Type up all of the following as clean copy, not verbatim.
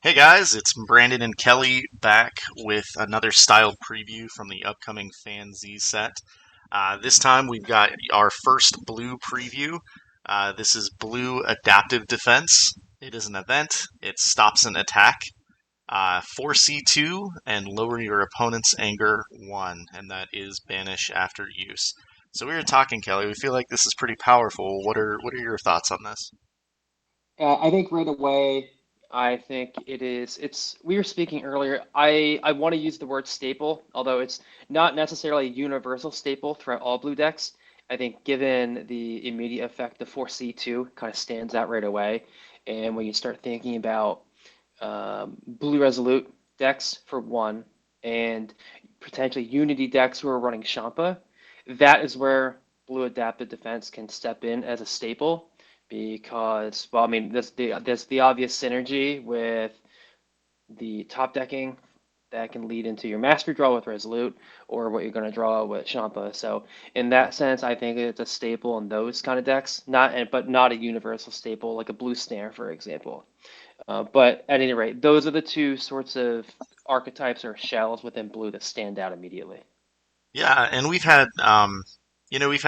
Hey guys, it's Brandon and Kelly back with another styled preview from the upcoming Fanz set. This time we've got our first blue preview. This is Blue Adaptive Defense. It is an event. It stops an attack. 4C2 and lower your opponent's anger 1, and that is banish after use. So we were talking, Kelly. We feel like this is pretty powerful. What are your thoughts on this? I think right away, I think it is. We were speaking earlier. I want to use the word staple, although it's not necessarily a universal staple throughout all blue decks. I think given the immediate effect, the 4C2 kind of stands out right away. And when you start thinking about blue resolute decks for one, and potentially Unity decks who are running Champa, that is where blue adaptive defense can step in as a staple because, well, I mean, there's the obvious synergy with the top decking that can lead into your mastery draw with Resolute or what you're going to draw with Champa. So in that sense, I think it's a staple in those kind of decks, but not a universal staple like a blue snare, for example. But at any rate, those are the two sorts of archetypes or shells within blue that stand out immediately. Yeah, and we've had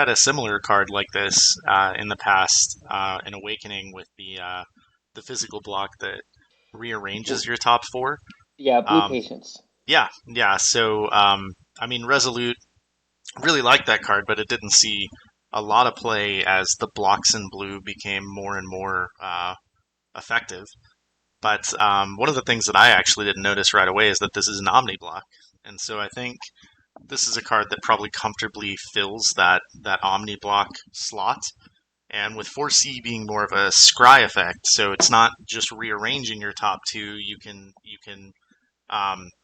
a similar card like this in the past, in Awakening with the physical block that rearranges Blue, your top four. yeah, blue Um, patience. yeah. So, I mean, Resolute really liked that card, but it didn't see a lot of play as the blocks in blue became more and more effective. But one of the things that I actually didn't notice right away is that this is an Omni block, and so I think this is a card that probably comfortably fills that Omni block slot. And with 4C being more of a scry effect, so it's not just rearranging your top two. You can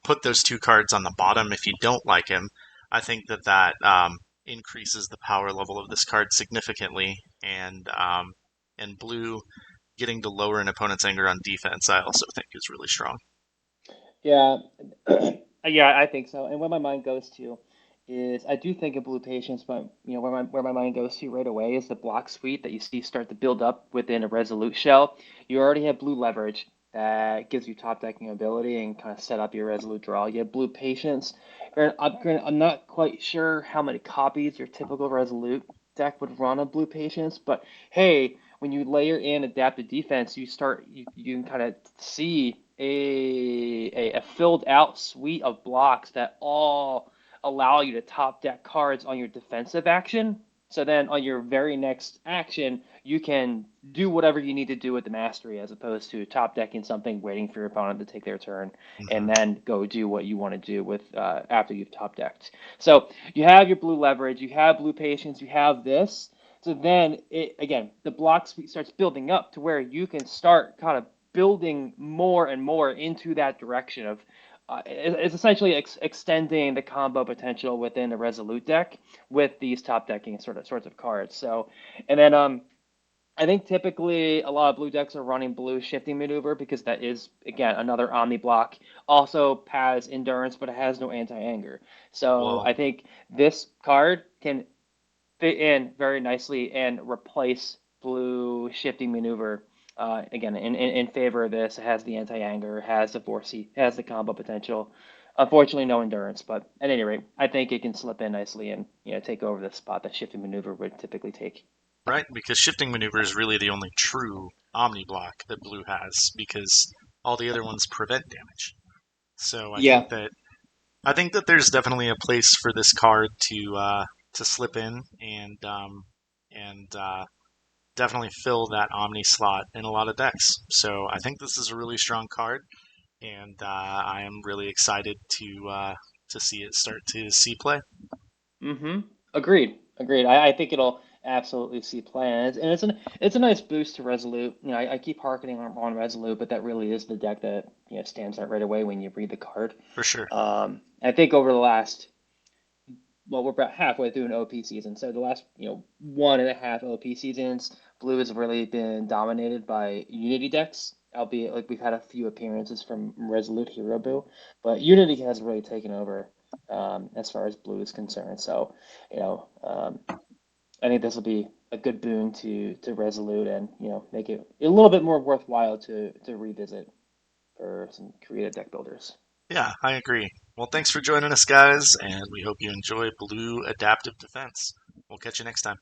put those two cards on the bottom if you don't like him. I think that increases the power level of this card significantly, and blue getting to lower an opponent's anger on defense, I also think is really strong. Yeah, yeah, I think so. And where my mind goes to is I do think of blue patience, but where my mind goes to right away is the block suite that you see start to build up within a resolute shell. You already have blue leverage that gives you top decking ability and kind of set up your resolute draw. You have blue patience. I'm not quite sure how many copies your typical resolute deck would run of blue patience, but hey, when you layer in adaptive defense, you can kind of see a filled out suite of blocks that all allow you to top deck cards on your defensive action. So then on your very next action, you can do whatever you need to do with the mastery as opposed to top decking something, waiting for your opponent to take their turn, Hmm. and then go do what you want to do with after you've top decked. So you have your blue leverage, you have blue patience, you have this. So then it again, the block suite starts building up to where you can start kind of building more and more into that direction of it's essentially extending the combo potential within the Resolute deck with these top decking sorts of cards. So, and then I think typically a lot of blue decks are running blue shifting maneuver because that is again another omni block. Also has endurance, but it has no anti-anger. So Well, I think this card can fit in very nicely and replace blue shifting maneuver. Again, in favor of this, it has the anti-anger, has the 4C, has the combo potential. Unfortunately, no endurance, but at any rate, I think it can slip in nicely and take over the spot that shifting maneuver would typically take. right, because shifting maneuver is really the only true Omni block that blue has, because all the other ones prevent damage. So Yeah. I think that there's definitely a place for this card to slip in and definitely fill that Omni slot in a lot of decks. So I think this is a really strong card, and I am really excited to see it start to see play. Mm-hmm. Agreed. Agreed. I think it'll absolutely see play, and it's a nice boost to Resolute. I keep harkening on Resolute, but that really is the deck that stands out right away when you read the card. For sure. I think over the last, well, we're about halfway through an OP season, so the last one and a half OP seasons, Blue has really been dominated by Unity decks. Albeit like we've had a few appearances from Resolute Hero Boo, but Unity has really taken over as far as Blue is concerned. So, you know, um, I think this will be a good boon to Resolute and make it a little bit more worthwhile to revisit for some creative deck builders. Yeah, I agree. Well, thanks for joining us, guys, and we hope you enjoy Blue Adaptive Defense. We'll catch you next time.